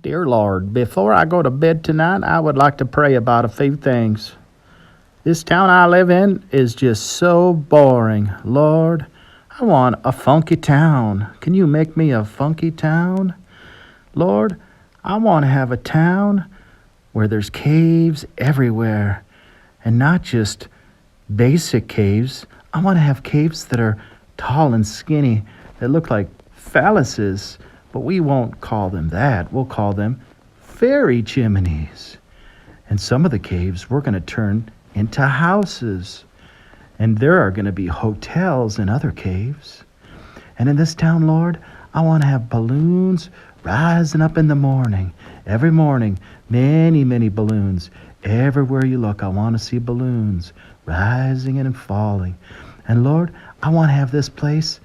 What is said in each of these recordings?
Dear Lord, before I go to bed tonight, I would like to pray about a few things. This town I live in is just so boring. Lord, I want a funky town. Can you make me a funky town? Lord, I want to have a town where there's caves everywhere, and not just basic caves. I want to have caves that are tall and skinny, that look like phalluses, but we won't call them that. We'll call them fairy chimneys. And some of the caves we're going to turn into houses. And there are going to be hotels in other caves. And in this town, Lord, I want to have balloons rising up in the morning. Every morning, many, many balloons. Everywhere you look, I want to see balloons rising and falling. And Lord, I want to have this place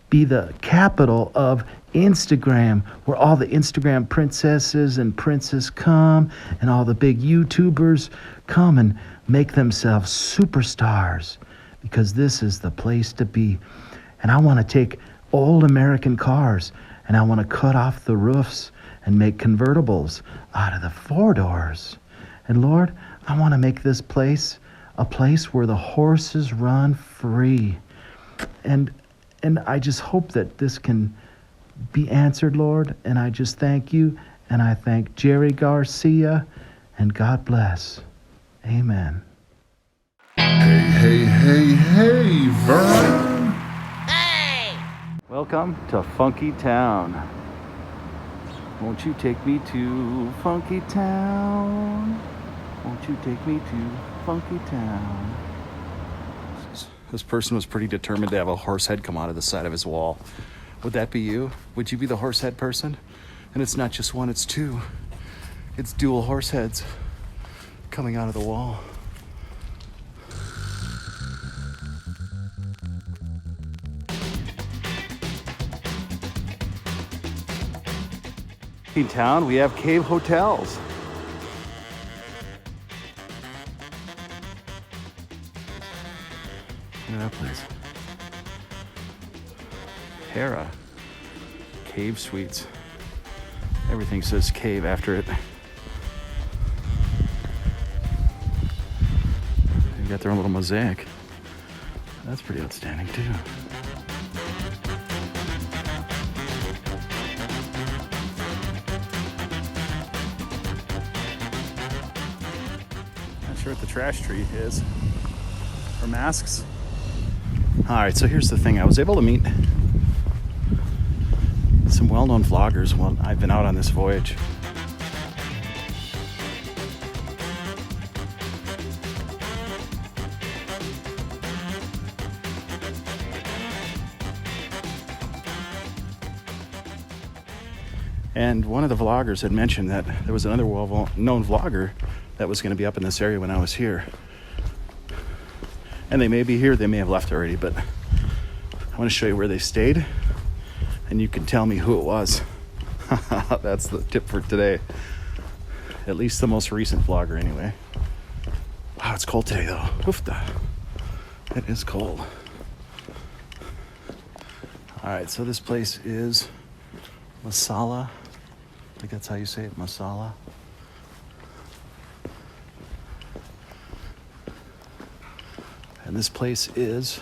be the capital of Instagram, where all the Instagram princesses and princes come, and all the big YouTubers come and make themselves superstars, because this is the place to be. And I want to take old American cars, and I want to cut off the roofs and make convertibles out of the four doors. And Lord, I want to make this place a place where the horses run free. And I just hope that this can be answered, Lord. And I just thank you. And I thank Jerry Garcia. And God bless. Amen. Hey, Vern. Hey! Welcome to Funky Town. Won't you take me to Funky Town? Won't you take me to Funky Town? This person was pretty determined to have a horse head come out of the side of his wall. Would that be you? Would you be the horse head person? And it's not just one, it's two. It's dual horse heads coming out of the wall. In town, we have cave hotels. Look at that place. Hera. Cave Suites. Everything says cave after it. They got their own little mosaic. That's pretty outstanding too. Not sure what the trash tree is. Or masks. All right, so here's the thing. I was able to meet some well-known vloggers while I've been out on this voyage. And one of the vloggers had mentioned that there was another well-known vlogger that was going to be up in this area when I was here. And they may be here, they may have left already, but I want to show you where they stayed, and you can tell me who it was. That's the tip for today. At least the most recent vlogger, anyway. Wow, it's cold today, though. Oofda. It is cold. All right, so this place is Masala. I think that's how you say it, Masala. And this place is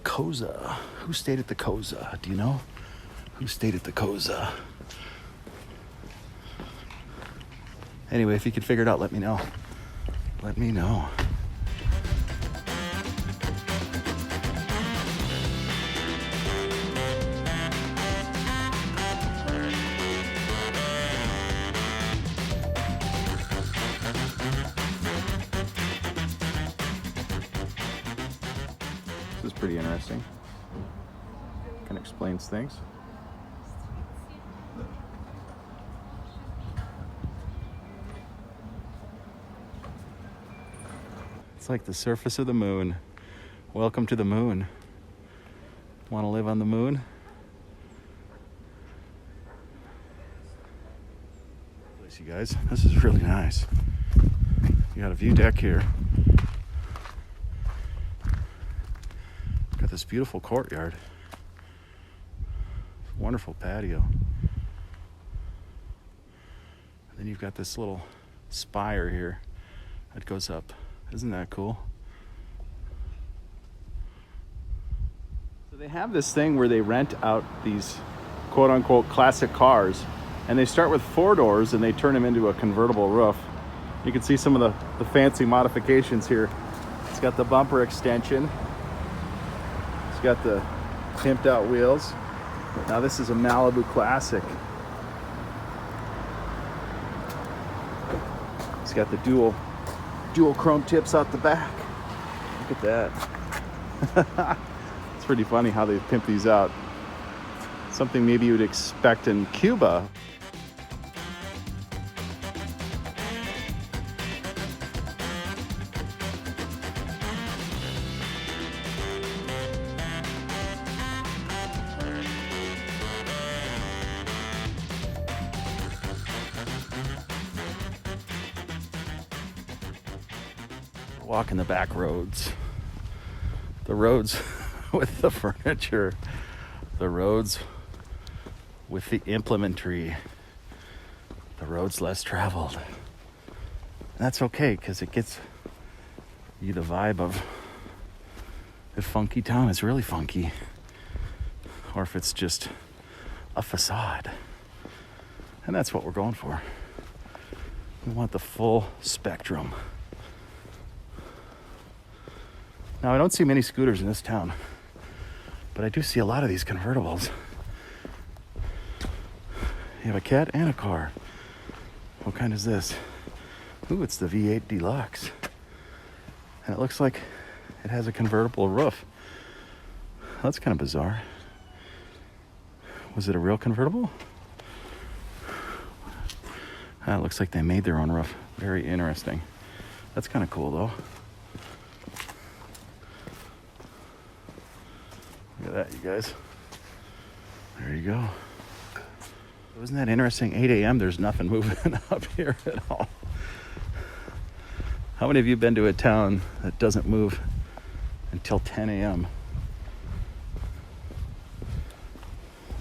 Koza. Who stayed at the Koza? Do you know? Who stayed at the Koza? Anyway, if you can figure it out, let me know. Let me know. This is pretty interesting. Kind of explains things. It's like the surface of the moon. Welcome to the moon. Want to live on the moon? You guys, this is really nice. You got a view deck here. Got this beautiful courtyard. Wonderful patio. Then you've got this little spire here that goes up. Isn't that cool? So they have this thing where they rent out these quote unquote classic cars, and they start with 4 doors and they turn them into a convertible roof. You can see some of the fancy modifications here. It's got the bumper extension. It's got the pimped out wheels. Now this is a Malibu Classic. It's got the dual chrome tips out the back. Look at that. It's pretty funny how they pimp these out. Something maybe you would expect in Cuba. Walking the back roads. The roads with the furniture. The roads with the implementary. The roads less traveled. And that's okay, because it gets you the vibe of if funky town is really funky, or if it's just a facade. And that's what we're going for. We want the full spectrum. Now, I don't see many scooters in this town, but I do see a lot of these convertibles. You have a cat and a car. What kind is this? Ooh, it's the V8 Deluxe. And it looks like it has a convertible roof. That's kind of bizarre. Was it a real convertible? It looks like they made their own roof. Very interesting. That's kind of cool, though. Look at that, you guys. There you go. Isn't that interesting? 8 a.m. there's nothing moving up here at all. How many of you have been to a town that doesn't move until 10 a.m.?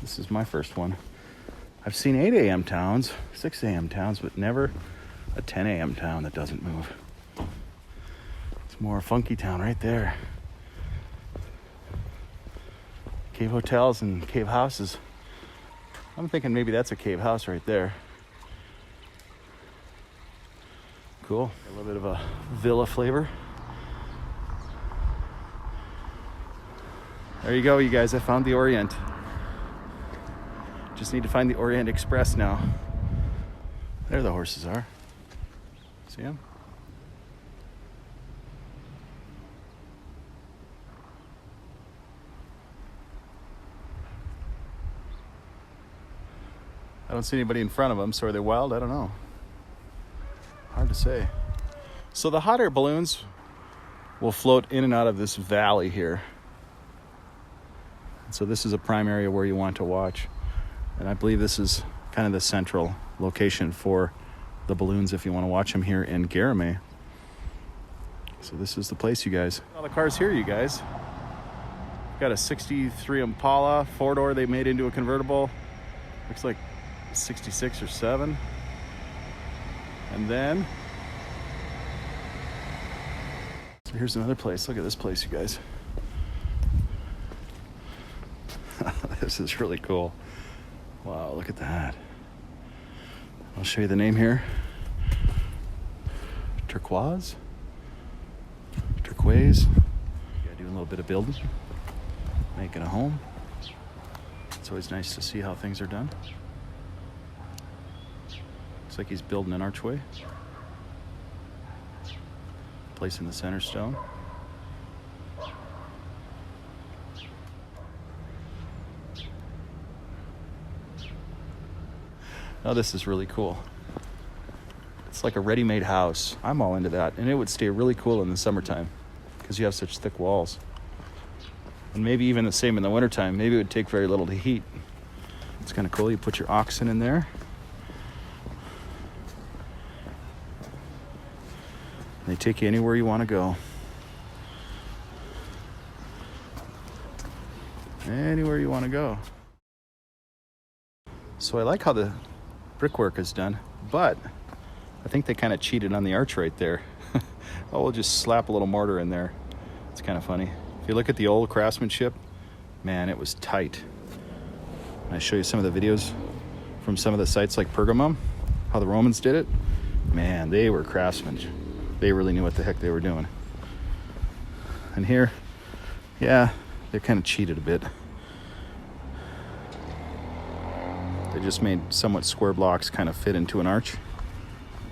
This is my first one. I've seen 8 a.m. towns, 6 a.m. towns, but never a 10 a.m. town that doesn't move. It's more a funky town right there. Cave hotels and cave houses. I'm thinking maybe that's a cave house right there. Cool. A little bit of a villa flavor. There you go, you guys. I found the Orient. Just need to find the Orient Express now. There the horses are. See them? I don't see anybody in front of them, so are they wild? I don't know. Hard to say. So the hot air balloons will float in and out of this valley here. So this is a prime area where you want to watch. And I believe this is kind of the central location for the balloons if you want to watch them here in Goreme. So this is the place, you guys. All the cars here, you guys. Got a 63 Impala, 4-door they made into a convertible. Looks like 66 or 7. And then so here's another place. Look at this place, you guys. This is really cool. Wow, look at that. I'll show you the name here. Turquoise. Gotta do a little bit of building, making a home. It's always nice to see how things are done. Looks like he's building an archway. Placing the center stone. Now this is really cool. It's like a ready-made house. I'm all into that. And it would stay really cool in the summertime because you have such thick walls. And maybe even the same in the wintertime. Maybe it would take very little to heat. It's kind of cool. You put your oxen in there. They take you anywhere you want to go. Anywhere you want to go. So I like how the brickwork is done. but I think they kind of cheated on the arch right there. Oh, we'll just slap a little mortar in there. It's kind of funny. If you look at the old craftsmanship, man, it was tight. And I show you some of the videos from some of the sites like Pergamum, how the Romans did it. Man, they were craftsmen. They really knew what the heck they were doing. And here, yeah, they kind of cheated a bit. They just made somewhat square blocks kind of fit into an arch.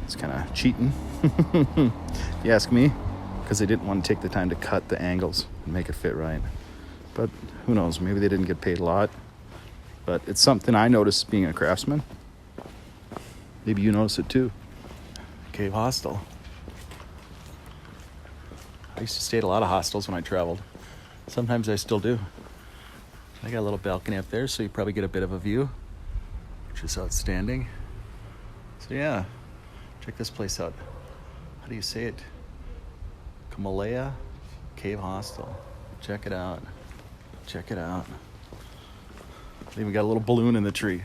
It's kind of cheating, if you ask me, because they didn't want to take the time to cut the angles and make it fit right. But who knows, maybe they didn't get paid a lot. But it's something I noticed being a craftsman. Maybe you notice it too. Cave hostel. I used to stay at a lot of hostels when I traveled. Sometimes I still do. I got a little balcony up there, so you probably get a bit of a view, which is outstanding. So yeah, check this place out. How do you say it? Kamalea Cave Hostel. Check it out. Check it out. They even got a little balloon in the tree.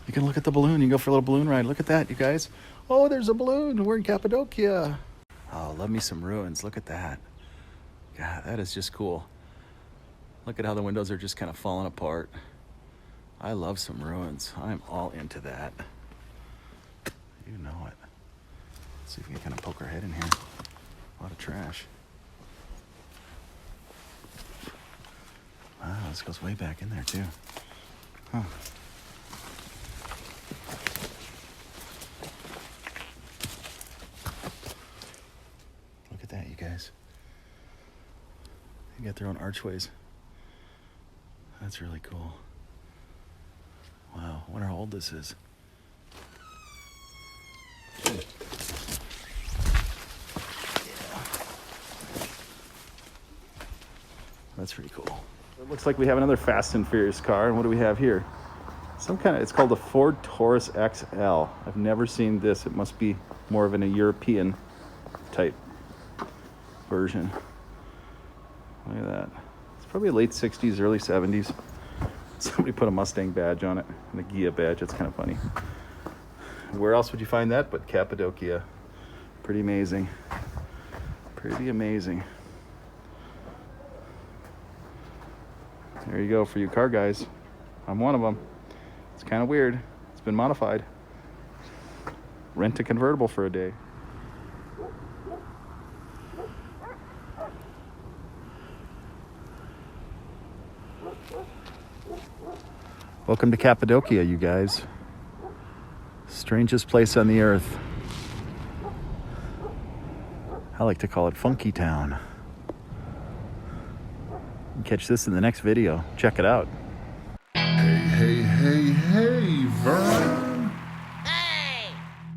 You can look at the balloon. You can go for a little balloon ride. Look at that, you guys. Oh, there's a balloon. We're in Cappadocia. Oh, love me some ruins. Look at that. God, that is just cool. Look at how the windows are just kind of falling apart. I love some ruins. I'm all into that. You know it. Let's see if we can kind of poke our head in here. A lot of trash. Wow, this goes way back in there too. Huh. Look at that, you guys. They got their own archways. That's really cool. Wow, I wonder how old this is. That's pretty cool. It looks like we have another Fast and Furious car. And what do we have here? Some kind of, it's called the Ford Taurus XL. I've never seen this. It must be more of a European type version. Look at that. It's probably late 60s, early 70s. Somebody put a Mustang badge on it and a Gia badge. That's kind of funny. Where else would you find that but Cappadocia? Pretty amazing. Pretty amazing. There you go for you car guys. I'm one of them. It's kind of weird. It's been modified. Rent a convertible for a day. Welcome to Cappadocia, you guys. Strangest place on the earth. I like to call it Funky Town. Catch this in the next video. Check it out.